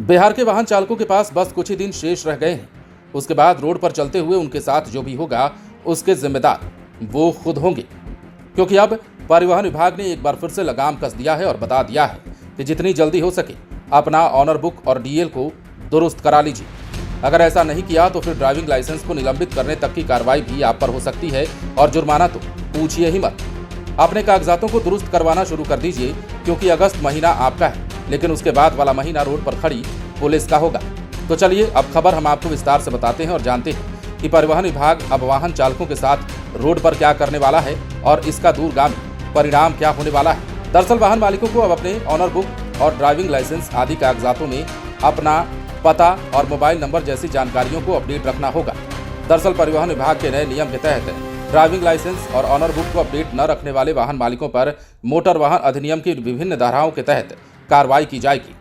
बिहार के वाहन चालकों के पास बस कुछ ही दिन शेष रह गए हैं। उसके बाद रोड पर चलते हुए उनके साथ जो भी होगा उसके जिम्मेदार वो खुद होंगे, क्योंकि अब परिवहन विभाग ने एक बार फिर से लगाम कस दिया है और बता दिया है कि जितनी जल्दी हो सके अपना ऑनर बुक और डीएल को दुरुस्त करा लीजिए। अगर ऐसा नहीं किया तो फिर ड्राइविंग लाइसेंस को निलंबित करने तक की कार्रवाई भी आप पर हो सकती है और जुर्माना तो पूछिए ही मत। अपने कागजातों को दुरुस्त करवाना शुरू कर दीजिए, क्योंकि अगस्त महीना आपका है, लेकिन उसके बाद वाला महीना रोड पर खड़ी पुलिस का होगा। तो चलिए अब खबर हम आपको विस्तार से बताते हैं और जानते हैं कि परिवहन विभाग अब वाहन चालकों के साथ रोड पर क्या करने वाला है और इसका दूरगामी परिणाम क्या होने वाला है। दरअसल वाहन मालिकों को अब अपने ऑनर बुक और ड्राइविंग लाइसेंस आदि कागजातों में अपना पता और मोबाइल नंबर जैसी जानकारियों को अपडेट रखना होगा। दरअसल परिवहन विभाग के नए नियम के तहत ड्राइविंग लाइसेंस और ऑनर बुक को अपडेट न रखने वाले वाहन मालिकों पर मोटर वाहन अधिनियम की विभिन्न धाराओं के तहत कार्रवाई की जाएगी,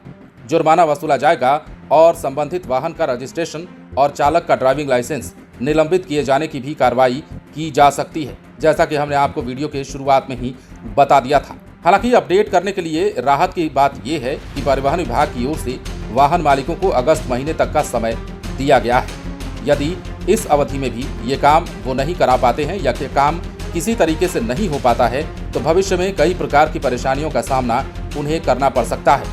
जुर्माना वसूला जाएगा और संबंधित वाहन का रजिस्ट्रेशन और चालक का ड्राइविंग लाइसेंस निलंबित किए जाने की भी कार्रवाई की जा सकती है, जैसा कि हमने आपको वीडियो के शुरुआत में ही बता दिया था। हालांकि अपडेट करने के लिए राहत की बात यह है कि परिवहन विभाग की ओर से वाहन मालिकों को अगस्त महीने तक का समय दिया गया है। यदि इस अवधि में भी ये काम वो नहीं करा पाते हैं या कि काम किसी तरीके से नहीं हो पाता है तो भविष्य में कई प्रकार की परेशानियों का सामना उन्हें करना पड़ सकता है।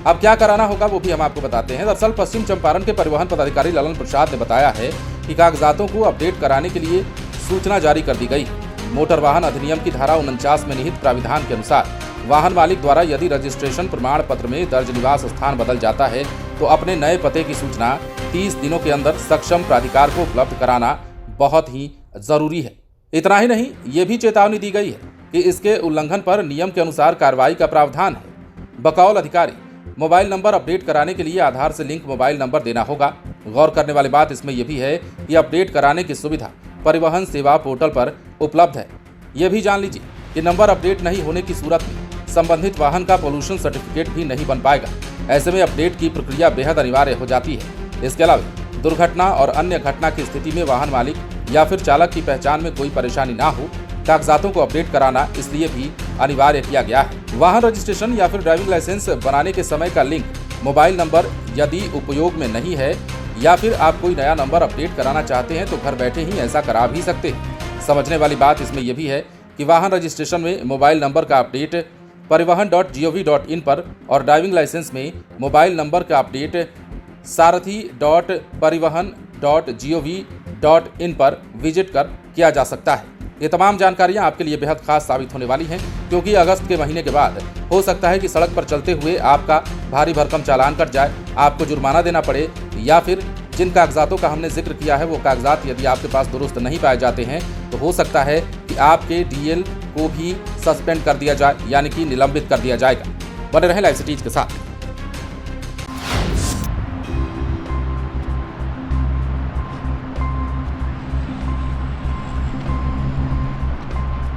अब क्या कराना होगा वो भी हम आपको बताते हैं। दरअसल पश्चिम चंपारण के परिवहन पदाधिकारी ललन प्रसाद ने बताया है कि कागजातों को अपडेट कराने के लिए सूचना जारी कर दी गई। मोटर वाहन अधिनियम की धारा 49 में निहित प्राविधान के अनुसार वाहन मालिक द्वारा यदि रजिस्ट्रेशन प्रमाण पत्र में दर्ज निवास स्थान बदल जाता है तो अपने नए पते की सूचना 30 दिनों के अंदर सक्षम प्राधिकार को उपलब्ध कराना बहुत ही जरूरी है। इतना ही नहीं, ये भी चेतावनी दी गई है कि इसके उल्लंघन पर नियम के अनुसार कार्रवाई का प्रावधान है। बकौल अधिकारी मोबाइल नंबर अपडेट कराने के लिए आधार से लिंक मोबाइल नंबर देना होगा। गौर करने वाली बात इसमें यह भी है कि अपडेट कराने की सुविधा परिवहन सेवा पोर्टल पर उपलब्ध है। यह भी जान लीजिए कि नंबर अपडेट नहीं होने की सूरत में संबंधित वाहन का पोल्यूशन सर्टिफिकेट भी नहीं बन पाएगा। ऐसे में अपडेट की प्रक्रिया बेहद अनिवार्य हो जाती है। इसके अलावा दुर्घटना और अन्य घटना की स्थिति में वाहन मालिक या फिर चालक की पहचान में कोई परेशानी ना हो, कागजातों को अपडेट कराना इसलिए भी अनिवार्य किया गया है। वाहन रजिस्ट्रेशन या फिर ड्राइविंग लाइसेंस बनाने के समय का लिंक मोबाइल नंबर यदि उपयोग में नहीं है या फिर आप कोई नया नंबर अपडेट कराना चाहते हैं तो घर बैठे ही ऐसा करा भी सकते हैं। समझने वाली बात इसमें यह भी है कि वाहन रजिस्ट्रेशन में मोबाइल नंबर का अपडेट परिवहन.gov.in पर और ड्राइविंग लाइसेंस में मोबाइल नंबर का अपडेट सारथी.परिवहन.gov.in पर विजिट कर किया जा सकता है। ये तमाम जानकारियां आपके लिए बेहद खास साबित होने वाली हैं, क्योंकि अगस्त के महीने के बाद हो सकता है कि सड़क पर चलते हुए आपका भारी भरकम चालान कट जाए, आपको जुर्माना देना पड़े, या फिर जिन कागजातों का हमने जिक्र किया है वो कागजात यदि आपके पास दुरुस्त नहीं पाए जाते हैं तो हो सकता है कि आपके डीएल को भी सस्पेंड कर दिया जाए, यानी कि निलंबित कर दिया जाएगा। बने रहें लाइव सिटीज के साथ।